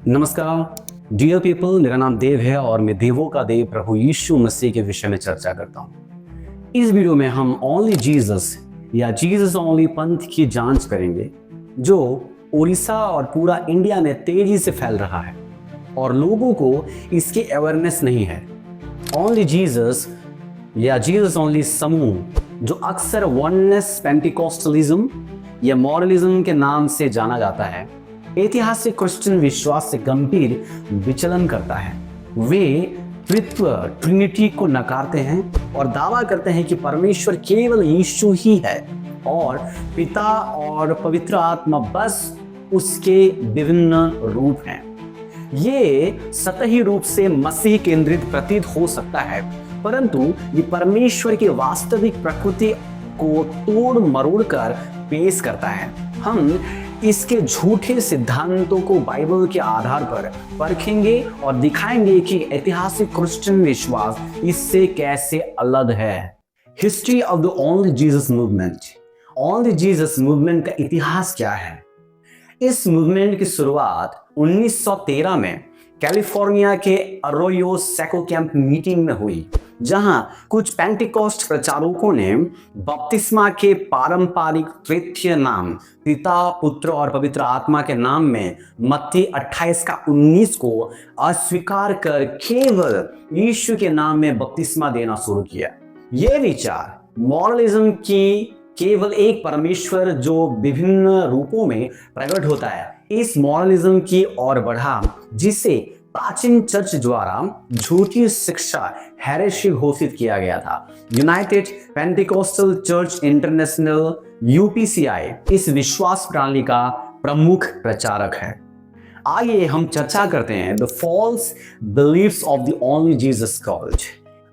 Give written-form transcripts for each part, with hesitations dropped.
नमस्कार dear people, मेरा नाम देव है और मैं देवों का देव प्रभु यीशु मसीह के विषय में चर्चा करता हूँ। इस वीडियो में हम ओनली जीसस या जीसस ओनली पंथ की जांच करेंगे जो उड़ीसा और पूरा इंडिया में तेजी से फैल रहा है और लोगों को इसकी अवेयरनेस नहीं है। ओनली जीसस या जीसस ओनली समूह जो अक्सर वननेस पेंटिकोस्टलिज्म या मॉरलिज्म के नाम से जाना जाता है, ऐतिहासिक क्रिश्चियन विश्वास से गंभीर विचलन करता है। वे त्रित्व ट्रिनिटी को नकारते हैं और दावा करते हैं कि परमेश्वर केवल यीशु ही है और पिता और पवित्र आत्मा बस उसके विभिन्न रूप हैं। ये सतही रूप से मसीह केंद्रित प्रतीत हो सकता है, परंतु ये परमेश्वर की वास्तविक प्रकृति को तोड़ मरोड़ कर पेश करता है। हम इसके झूठे सिद्धांतों को बाइबल के आधार पर परखेंगे और दिखाएंगे कि ऐतिहासिक क्रिश्चियन विश्वास इससे कैसे अलग है। History of the only Jesus movement. Only Jesus movement का इतिहास क्या है? इस मूवमेंट की शुरुआत 1913 में कैलिफोर्निया के अरोयो सैको कैंप मीटिंग में हुई, जहां कुछ पेंटिकोस्ट प्रचारकों ने बपतिस्मा के पारंपरिक तृतीय नाम पिता, पुत्र और पवित्र आत्मा के नाम में मत्ती 28:19 को अस्वीकार कर केवल यीशु के नाम में बपतिस्मा देना शुरू किया। यह विचार मॉरलिज्म की केवल एक परमेश्वर जो विभिन्न रूपों में प्रकट होता है, इस मॉरलिज्म की ओर बढ़ा, जिसे प्राचीन चर्च द्वारा झूठी शिक्षा हेरेसी घोषित किया गया था। यूनाइटेड पेंटिकोस्टल चर्च इंटरनेशनल यूपीसीआई इस विश्वास प्रणाली का प्रमुख प्रचारक है। आइए हम चर्चा करते हैं the false beliefs of the only Jesus cult.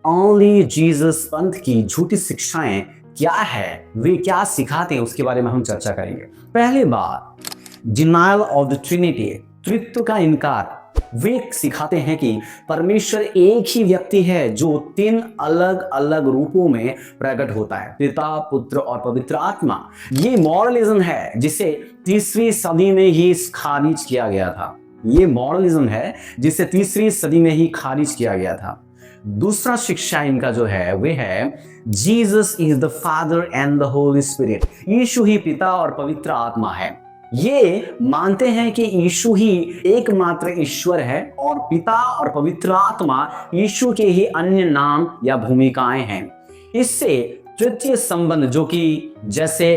Only Jesus पंथ की झूठी शिक्षाएं क्या है, वे क्या सिखाते हैं, उसके बारे में हम चर्चा करेंगे। पहली बात, डिनायल ऑफ द ट्रिनिटी, त्रित्व का इनकार। वे सिखाते हैं कि परमेश्वर एक ही व्यक्ति है जो 3 अलग अलग रूपों में प्रकट होता है, पिता, पुत्र और पवित्र आत्मा। ये मॉरलिज्म है जिसे 3वीं सदी में ही खारिज किया गया था। ये मॉरलिज्म है जिसे 3वीं सदी में ही खारिज किया गया था। दूसरा शिक्षा इनका जो है वे है Jesus is the father and the Holi spirit. यीशु ही पिता और पवित्र आत्मा है। ये मानते हैं कि यीशु ही एकमात्र ईश्वर है और पिता और पवित्र आत्मा यीशु के ही अन्य नाम या भूमिकाएं हैं। इससे तृतीय संबंध जो कि जैसे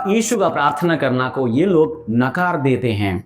यीशु का प्रार्थना करना को ये लोग नकार देते हैं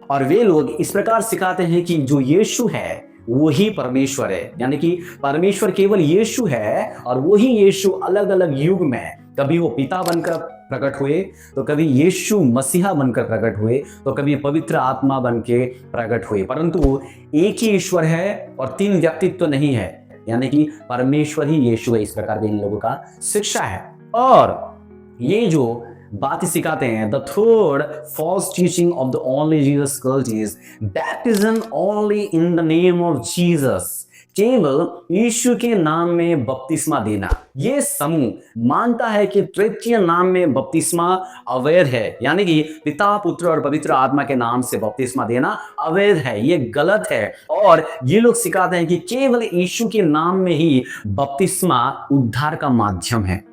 और वे लोग इस प्रकार सिखाते हैं कि जो यीशु है वही परमेश्वर है, यानी कि परमेश्वर केवल यीशु है और वही यीशु अलग अलग युग में कभी वो पिता बनकर प्रकट हुए, तो कभी यीशु मसीहा बनकर प्रकट हुए, तो कभी पवित्र आत्मा बनके प्रकट हुए, परंतु एक ही ईश्वर है और 3 व्यक्तित्व तो नहीं है, यानी कि परमेश्वर ही यीशु है। इस प्रकार के इन लोगों का शिक्षा है। और ये जो बातें सिखाते हैं, the third false teaching of the only Jesus cult is baptism only in the name of Jesus, केवल यीशु के नाम में बपतिस्मा देना। ये समूह मानता है कि तृतीय नाम में बपतिस्मा अवैध है, यानी कि पिता, पुत्र और पवित्र आत्मा के नाम से बपतिस्मा देना अवैध है, ये गलत है। और ये लोग सिखाते हैं कि केवल यीशु के नाम में ही बपतिस्मा उद्धार का माध्यम है,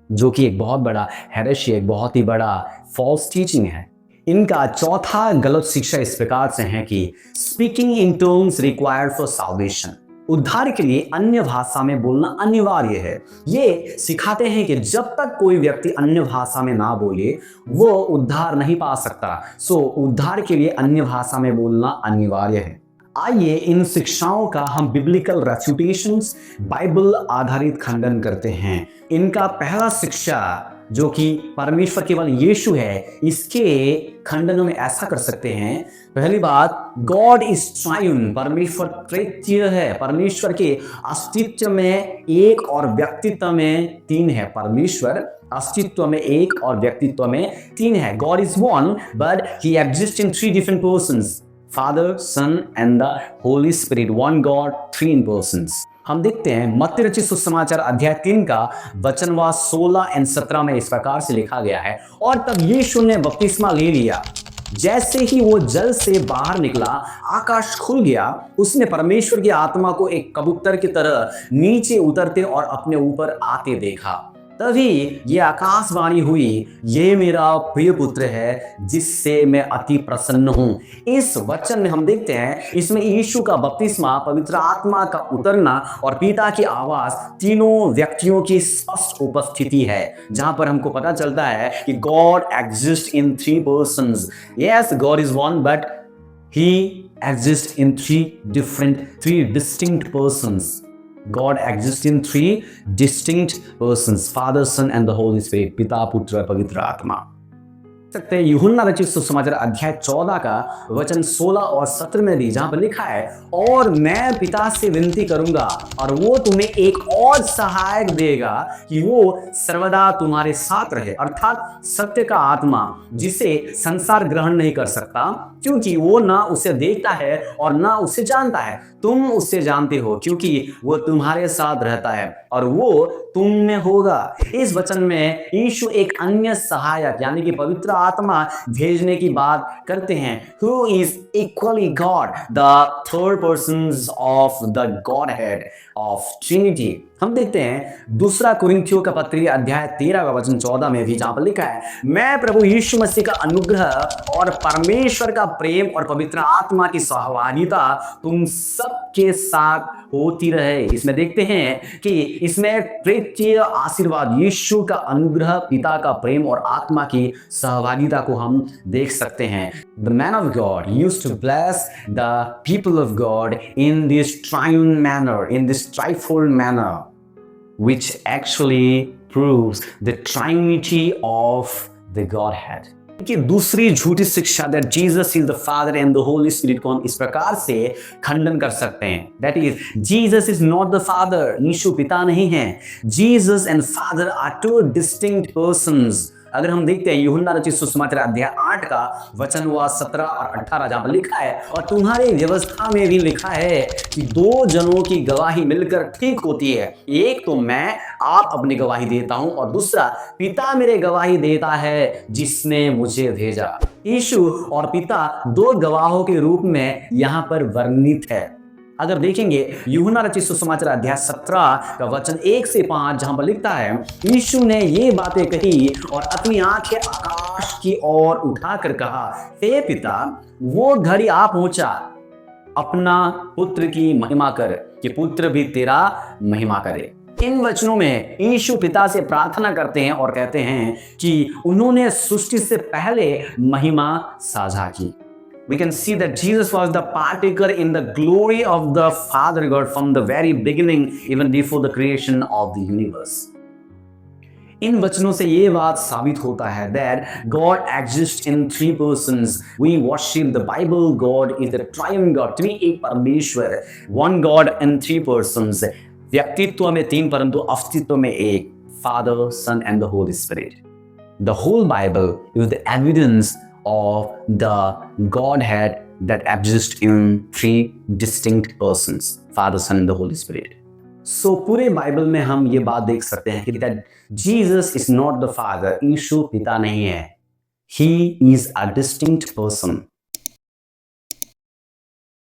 जो कि एक बहुत बड़ा हेरेसी, एक बहुत ही बड़ा फॉल्स टीचिंग है। इनका चौथा गलत शिक्षा इस प्रकार से है कि speaking in terms required for salvation, उद्धार के लिए अन्य भाषा में बोलना अनिवार्य है। ये सिखाते हैं कि जब तक कोई व्यक्ति अन्य भाषा में ना बोले वो उद्धार नहीं पा सकता। सो उद्धार के लिए अन्य भाषा में बोलना अनिवार्य है। आइए इन शिक्षाओं का हम बिब्लिकल रेफ्यूटेशंस, बाइबल आधारित खंडन करते हैं। इनका पहला शिक्षा जो कि परमेश्वर केवल यीशु है, इसके खंडन में ऐसा कर सकते हैं। पहली बात, गॉड इज ट्रायून, परमेश्वर तृतीय है। परमेश्वर के अस्तित्व में एक और व्यक्तित्व में 3 है। परमेश्वर अस्तित्व में 1 और व्यक्तित्व में 3 है। God is one but he exist in 3 different persons, Father, Son and the Holi Spirit, one God, 3 in persons. हम देखते हैं मत्ती रचित सुसमाचार अध्याय 3 का वचनवार 16 और 17 में इस प्रकार से लिखा गया है, और तब यीशु ने बपतिस्मा ले लिया जैसे ही वो जल से बाहर निकला, आकाश खुल गया। उसने परमेश्वर की आत्मा को एक कबूतर की तरह नीचे उतरते और अपने ऊपर आते देखा। तभी ये आकाशवाणी हुई, ये मेरा प्रिय पुत्र है जिससे मैं अति प्रसन्न हूं। इस वचन में हम देखते हैं, इसमें यीशु का बपतिस्मा, पवित्र आत्मा का उतरना और पिता की आवाज, तीनों व्यक्तियों की स्पष्ट उपस्थिति है, जहां पर हमको पता चलता है कि God exist in three persons. Yes, God is one, but he exist in three distinct persons. God exists in three distinct persons, Father, Son and the Holy Spirit, पिता, पुत्र, पवित्र आत्मा। सकते हैं यूहन्ना रचित सुसमाचार अध्याय 14 का वचन 16 और 17 में भी, जहां पर लिखा है, और मैं पिता से विनती करूंगा और वो तुम्हें एक और सहायक देगा कि वो सर्वदा तुम्हारे साथ रहे, अर्थात सत्य का आत्मा, जिसे संसार ग्रहण नहीं कर सकता क्योंकि वो ना उसे देखता है और ना उसे जानता है। तुम उसे जानते हो क्योंकि वो तुम्हारे साथ रहता है और वो तुम में होगा। इस वचन में यीशु एक अन्य सहायक यानी कि पवित्र आत्मा भेजने की बात करते हैं, who is equally God, the third persons of the Godhead of Trinity। हम देखते हैं दूसरा कुरिन्थियों का पत्री अध्याय 13 का वचन 14 में भी, जहां पर लिखा है, मैं प्रभु यीशु मसीह का अनुग्रह और परमेश्वर का प्रेम और पवित्र आत्मा की सहभागिता तुम सबके साथ होती रहे। इसमें देखते हैं कि इसमें तृतीय आशीर्वाद, यीशु का अनुग्रह, पिता का प्रेम और आत्मा की सहभागिता को हम देख सकते हैं। The man of God used to bless the people of God in this triune manner, in this trifold manner, which actually proves the triunity of the Godhead। कि दूसरी झूठी शिक्षा that Jesus is the Father and the Holy Spirit को हम इस प्रकार से खंडन कर सकते हैं, that is Jesus is not the Father, यीशु पिता नहीं है। Jesus and Father are two distinct persons। अगर हम देखते हैं यूहन्ना रचित सुसमाचार अध्याय 8 का वचन हुआ 17 और 18, जहां पर लिखा है, और तुम्हारी व्यवस्था में भी लिखा है कि दो जनों की गवाही मिलकर ठीक होती है, एक तो मैं आप अपनी गवाही देता हूं और दूसरा पिता मेरे गवाही देता है जिसने मुझे भेजा। यीशु और पिता दो गवाहों के रूप में यहां पर वर्णित है। अगर देखेंगे यूहन्ना रचित सुसमाचार अध्याय 17 का वचन 1 से 5, जहां पर लिखता है, यीशु ने ये बातें कही और अपनी आंखें आकाश की ओर उठाकर कहा, हे पिता, वो घड़ी आ पहुंचा, अपना पुत्र की महिमा कर कि पुत्र भी तेरा महिमा करे। इन वचनों में यीशु पिता से प्रार्थना करते हैं और कहते हैं कि उन्होंने सृष्टि से पहले महिमा साझा की। We can see that Jesus was the partaker in the glory of the Father God from the very beginning, even before the creation of the universe। इन वचनों से ये बात साबित होता है that God exists in three persons। We worship the Bible, God is the triune God, त्रि एक परमेश्वर, one God and three persons। व्यक्तित्व में तीन परंतु अस्तित्व में एक, Father, Son and the Holy Spirit। The whole Bible is the evidence of the Godhead that exists in three distinct persons, Father, Son and the Holy Spirit। So पूरे Bible में हम ये बात देख सकते हैं कि that Jesus is not the Father, यीशु पिता नहीं है, he is a distinct person।